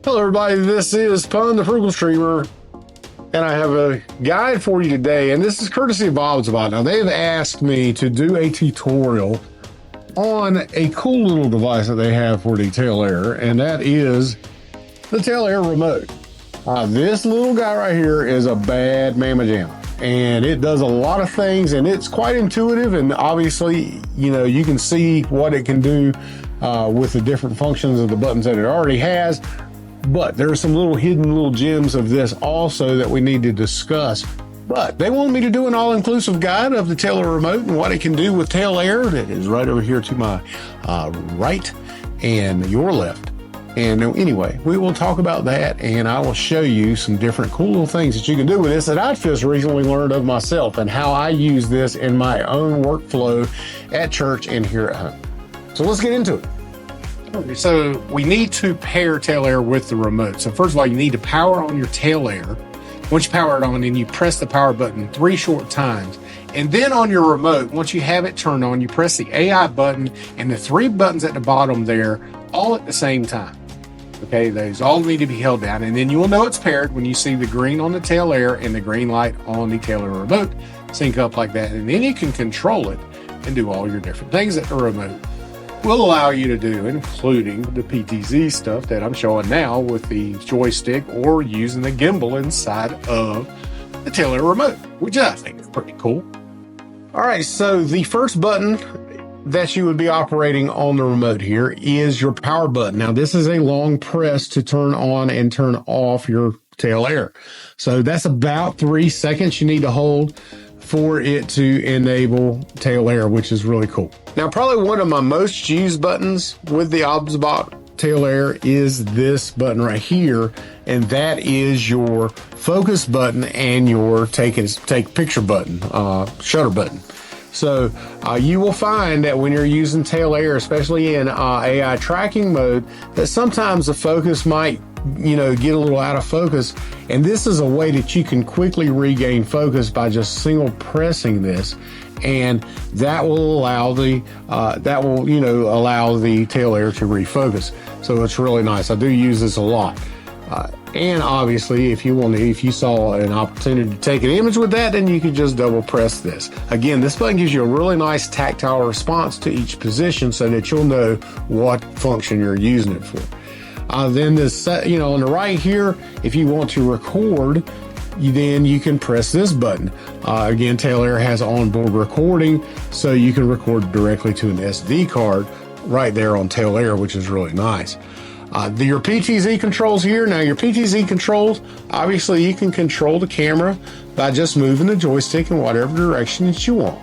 Hello everybody, this is Pun the Frugal Streamer, and I have a guide for you today, and this is courtesy of OBSBot. Now they've asked me to do a tutorial on a cool little device that they have for the tail air, and that is the tail air remote. This little guy right here is a bad mamma jamma, and it does a lot of things, and it's quite intuitive, and obviously, you know, you can see what it can do with the different functions of the buttons that it already has. But there are some hidden little gems of this also that we need to discuss. But they want me to do an all-inclusive guide of the tail air remote and what it can do with tail air. That is right over here to my right and your left. And anyway, we will talk about that, and I will show you some different cool little things that you can do with this that I've just recently learned of myself and how I use this in my own workflow at church and here at home. So let's get into it. So we need to pair tail air with the remote. So first of all, you need to power on your tail air. Once you power it on, then you press the power button 3 short times. And then on your remote, once you have it turned on, you press the AI button and the 3 buttons at the bottom there, all at the same time. Okay, those all need to be held down. And then you will know it's paired when you see the green on the tail air and the green light on the tail air remote sync up like that. And then you can control it and do all your different things that the remote will allow you to do, including the PTZ stuff that I'm showing now with the joystick or using the gimbal inside of the tail air remote, which I think is pretty cool. All right, so the first button that you would be operating on the remote here is your power button. Now, this is a long press to turn on and turn off your tail air. So that's about 3 seconds you need to hold for it to enable tail air, which is really cool. Now, probably one of my most used buttons with the OBSBot tail air is this button right here, and that is your focus button and your take picture button, shutter button. So you will find that when you're using tail air, especially in AI tracking mode, that sometimes the focus might, you know, get a little out of focus. And this is a way that you can quickly regain focus by just single pressing this. And that will allow the, allow the tail air to refocus. So it's really nice. I do use this a lot. And obviously, if you saw an opportunity to take an image with that, then you could just double press this. Again, this button gives you a really nice tactile response to each position so that you'll know what function you're using it for. Then this, on the right here, if you want to record, then you can press this button. Again, tail air has onboard recording, so you can record directly to an SD card right there on tail air, which is really nice. Your PTZ controls here. Now, your PTZ controls, obviously you can control the camera by just moving the joystick in whatever direction that you want.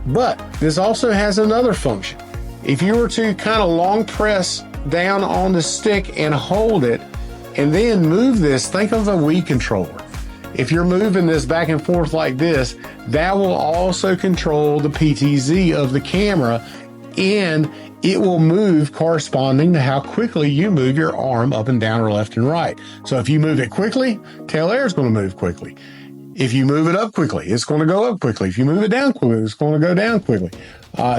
But this also has another function. If you were to kind of long press down on the stick and hold it and then move this, think of a Wii controller. If you're moving this back and forth like this, that will also control the PTZ of the camera, and it will move corresponding to how quickly you move your arm up and down or left and right. So if you move it quickly, tail air is going to move quickly. If you move it up quickly, it's going to go up quickly. If you move it down quickly, it's going to go down quickly.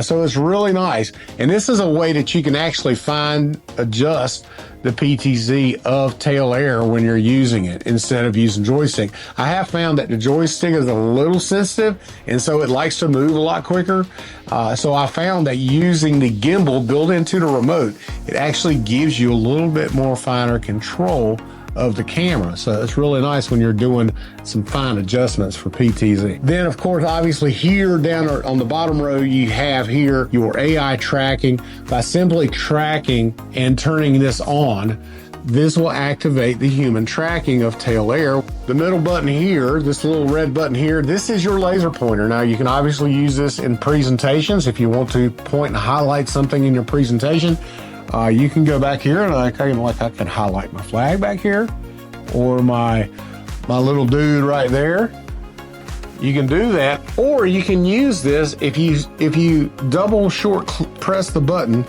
So it's really nice. And this is a way that you can actually adjust the PTZ of tail air when you're using it instead of using joystick. I have found that the joystick is a little sensitive, and so it likes to move a lot quicker. So I found that using the gimbal built into the remote, it actually gives you a little bit more finer control of the camera. So it's really nice when you're doing some fine adjustments for PTZ. Then, of course, obviously here down on the bottom row, you have here your AI tracking. By simply tracking and turning this on, this will activate the human tracking of tail air. The middle button here, this little red button here, this is your laser pointer. Now, you can obviously use this in presentations if you want to point and highlight something in your presentation. You can go back here and I can highlight my flag back here, or my little dude right there. You can do that, or you can use this if you double short press the button,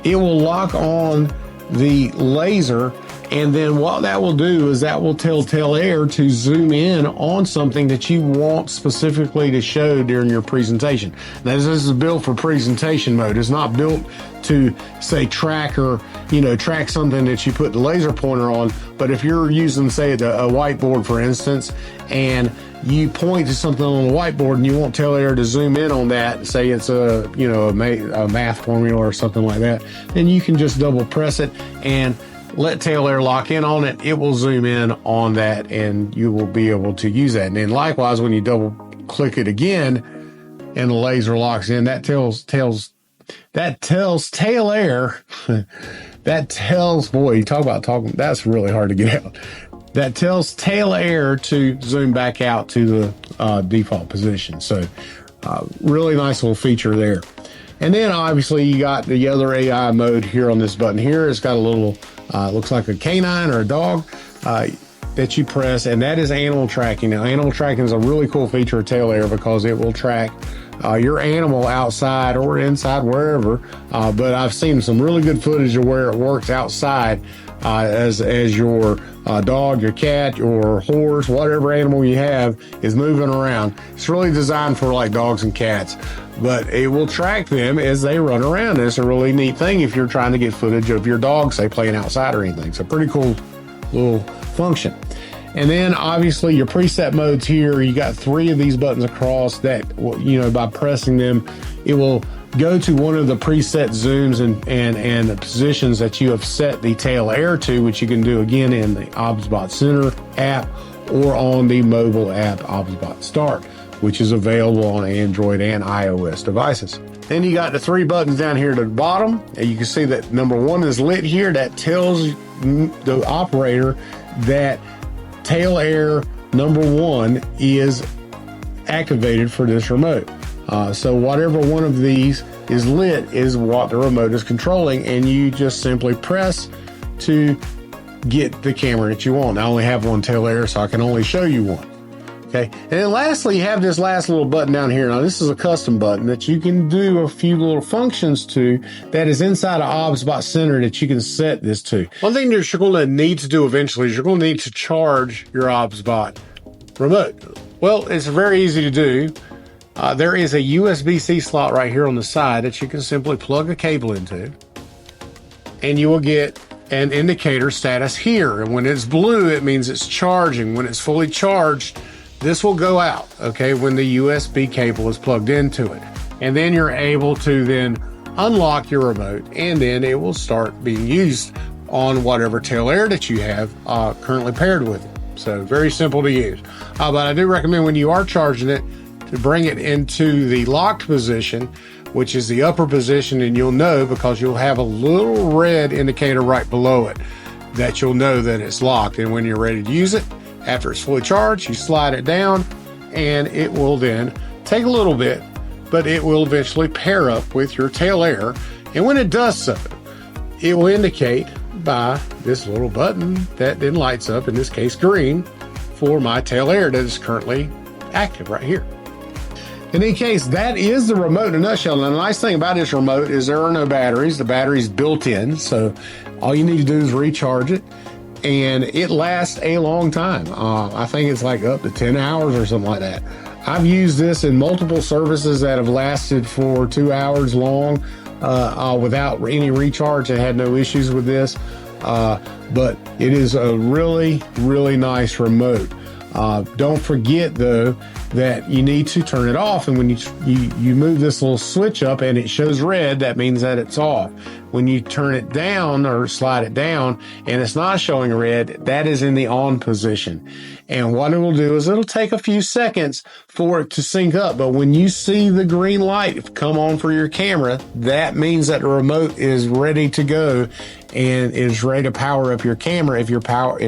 it will lock on the laser, and then what that will do is that will tell tail air to zoom in on something that you want specifically to show during your presentation. Now, this is built for presentation mode. It's not built to say track something that you put the laser pointer on. But if you're using, say, a whiteboard, for instance, and you point to something on the whiteboard and you want tail air to zoom in on that, say it's a math formula or something like that, then you can just double press it and let tail air lock in on it. It will zoom in on that and you will be able to use that. And then likewise, when you double click it again and the laser locks in, that tells tail air, boy, you talk about talking, that's really hard to get out. That tells tail air to zoom back out to the default position. So really nice little feature there. And then obviously you got the other AI mode here on this button here. It's got a little, looks like a canine or a dog that you press, and that is animal tracking. Now, animal tracking is a really cool feature of tail air because it will track your animal outside or inside, wherever. But I've seen some really good footage of where it works outside as your dog, your cat, your horse, whatever animal you have is moving around. It's really designed for like dogs and cats, but it will track them as they run around. And it's a really neat thing if you're trying to get footage of your dog, say, playing outside or anything. So pretty cool little function. And then obviously your preset modes here, you got 3 of these buttons across that, by pressing them, it will go to one of the preset zooms and the positions that you have set the tail air to, which you can do again in the OBSBot Center app or on the mobile app OBSBot Start, which is available on Android and iOS devices. Then you got the 3 buttons down here to the bottom, and you can see that number 1 is lit here. That tells the operator that tail air number 1 is activated for this remote. So whatever one of these is lit is what the remote is controlling, and you just simply press to get the camera that you want. I only have one tail air, so I can only show you one. Okay, and then lastly, you have this last little button down here. Now, this is a custom button that you can do a few little functions to that is inside of OBSBot Center that you can set this to. One thing that you're going to need to do eventually is you're going to need to charge your OBSBot remote. Well, it's very easy to do. There is a USB-C slot right here on the side that you can simply plug a cable into, and you will get an indicator status here. And when it's blue, it means it's charging. When it's fully charged, this will go out, okay, when the USB cable is plugged into it. And then you're able to then unlock your remote, and then it will start being used on whatever tail air that you have currently paired with it. So very simple to use. But I do recommend when you are charging it to bring it into the locked position, which is the upper position, and you'll know because you'll have a little red indicator right below it that you'll know that it's locked. And when you're ready to use it, after it's fully charged, you slide it down and it will then take a little bit, but it will eventually pair up with your tail air. And when it does so, it will indicate by this little button that then lights up, in this case green, for my tail air that is currently active right here. In any case, that is the remote in a nutshell. And the nice thing about this remote is there are no batteries. The battery's built in, so all you need to do is recharge it, and it lasts a long time. I think it's like up to 10 hours or something like that. I've used this in multiple services that have lasted for 2 hours long without any recharge. I had no issues with this, but it is a really, really nice remote. Don't forget though that you need to turn it off, and when you move this little switch up and it shows red, that means that it's off. When you turn it down or slide it down and it's not showing red, that is in the on position. And what it will do is it'll take a few seconds for it to sync up, but when you see the green light come on for your camera, that means that the remote is ready to go and is ready to power up your camera if your power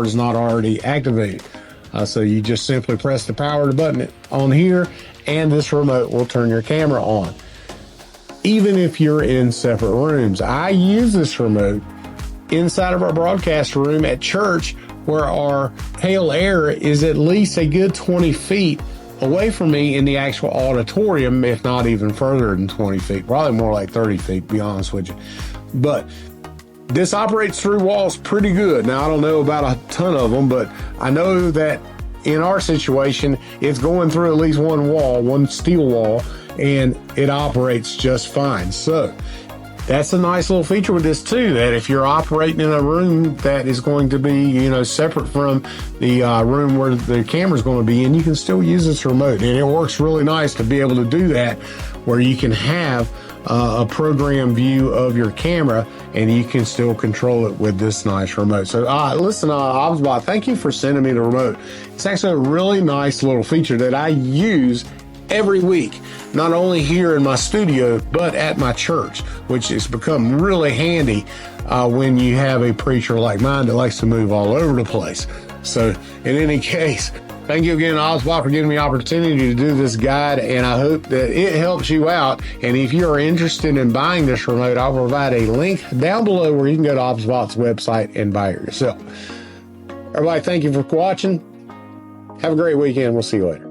is not already activated. So you just simply press the power button on here, and this remote will turn your camera on, even if you're in separate rooms. I use this remote inside of our broadcast room at church, where our tail air is at least a good 20 feet away from me in the actual auditorium, if not even further than 20 feet, probably more like 30 feet, to be honest with you. But this operates through walls pretty good. Now, I don't know about a ton of them, but I know that in our situation, it's going through at least one wall, one steel wall, and it operates just fine. So that's a nice little feature with this too, that if you're operating in a room that is going to be, you know, separate from the room where the camera is going to be in, you can still use this remote. And it works really nice to be able to do that, where you can have a program view of your camera and you can still control it with this nice remote. So listen, OBSBot, thank you for sending me the remote. It's actually a really nice little feature that I use every week, not only here in my studio, but at my church, which has become really handy when you have a preacher like mine that likes to move all over the place. So in any case, thank you again, OBSBot, for giving me the opportunity to do this guide, and I hope that it helps you out. And if you're interested in buying this remote, I'll provide a link down below where you can go to OBSBot's website and buy it yourself. Everybody, thank you for watching. Have a great weekend. We'll see you later.